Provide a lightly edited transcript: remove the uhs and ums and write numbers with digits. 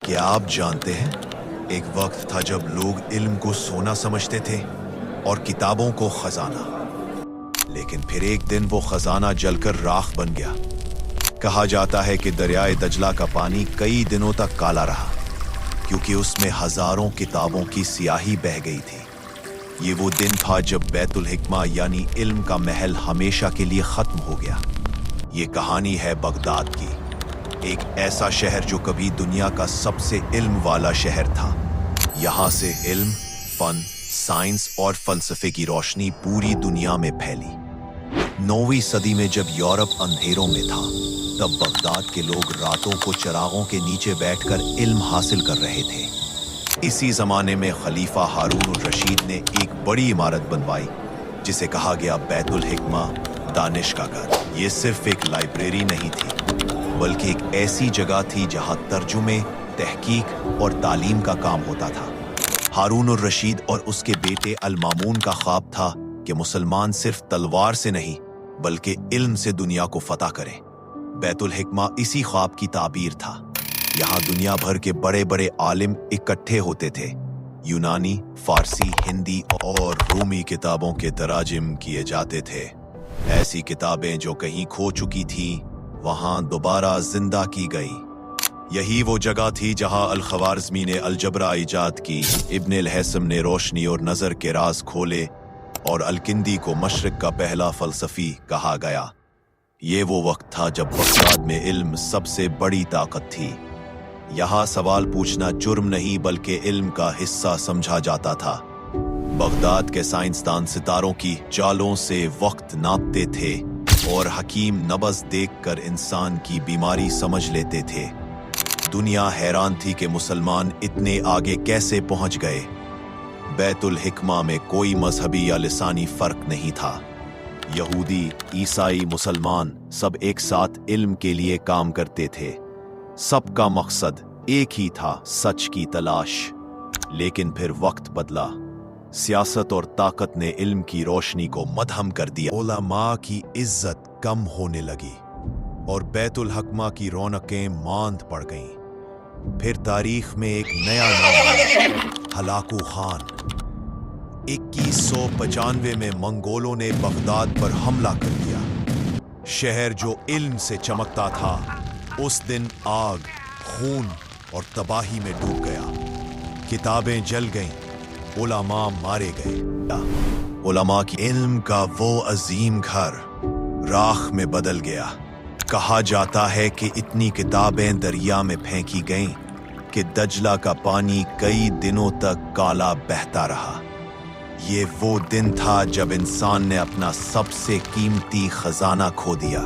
क्या आप जानते हैं, एक वक्त था जब लोग इल्म को सोना समझते थे और किताबों को खजाना। लेकिन फिर एक दिन वो खजाना जलकर राख बन गया। कहा जाता है कि दरियाए दजला का पानी कई दिनों तक काला रहा, क्योंकि उसमें हजारों किताबों की स्याही बह गई थी। ये वो दिन था जब बैतुल हिकमा यानी इल्म का महल हमेशा के लिए खत्म हो गया। ये कहानी है बगदाद की, एक ऐसा शहर जो कभी दुनिया का सबसे इल्म वाला शहर था। यहाँ से इल्म, फन, साइंस और फलसफे की रोशनी पूरी दुनिया में फैली। 9वीं सदी में जब यूरोप अंधेरों में था, तब बगदाद के लोग रातों को चिरागों के नीचे बैठकर इल्म हासिल कर रहे थे। इसी जमाने में खलीफा हारून अल रशीद ने एक बड़ी इमारत बनवाई, जिसे कहा गया बैतुल हिकमा, दानिश का घर। ये सिर्फ एक लाइब्रेरी नहीं थी, बल्कि एक ऐसी जगह थी जहां तर्जुमे, तहकीक और तालीम का काम होता था। हारून अल रशीद और उसके बेटे अल मामून का ख्वाब था कि मुसलमान सिर्फ तलवार से नहीं, बल्कि इल्म से दुनिया को फतह करें। बैतुल हिकमा इसी ख्वाब की ताबीर था। यहाँ दुनिया भर के बड़े बड़े आलिम इकट्ठे होते थे। यूनानी, फारसी, हिंदी और रूमी किताबों के तराजिम किए जाते थे। ऐसी किताबें जो कहीं खो चुकी थी, वहां दोबारा जिंदा की गई। यही वो जगह थी जहां अल खवारिज़मी ने अलजबरा इजाद की, इब्न अल हैसम ने रोशनी और नजर के राज खोले और अल किंदी को मशरिक का पहला फलसफी कहा गया। ये वो वक्त था जब बगदाद में इल्म सबसे बड़ी ताकत थी। यहाँ सवाल पूछना जुर्म नहीं, बल्कि इल्म का हिस्सा समझा जाता था। बगदाद के साइंसदान सितारों की चालों से वक्त नापते थे और हकीम नबज देखकर इंसान की बीमारी समझ लेते थे। दुनिया हैरान थी कि मुसलमान इतने आगे कैसे पहुंच गए। बैतुल हिकमा में कोई मजहबी या लिसानी फर्क नहीं था। यहूदी, ईसाई, मुसलमान सब एक साथ इल्म के लिए काम करते थे। सबका मकसद एक ही था, सच की तलाश। लेकिन फिर वक्त बदला। सियासत और ताकत ने इल्म की रोशनी को मदहम कर दिया। उलमा की इज्जत कम होने लगी और बैतुल हिकमा की रौनकें मांद पड़ गईं। फिर तारीख में एक नया नाम आया, हलाकू खान। 2195 में मंगोलों ने बगदाद पर हमला कर दिया। शहर जो इल्म से चमकता था, उस दिन आग, खून और तबाही में डूब गया। किताबें जल गईं, उलमा मारे गए। उलमा की इल्म का वो अजीम घर राख में बदल गया। कहा जाता है कि इतनी किताबें दरिया में फेंकी गईं कि दजला का पानी कई दिनों तक काला बहता रहा। ये वो दिन था जब इंसान ने अपना सबसे कीमती खजाना खो दिया।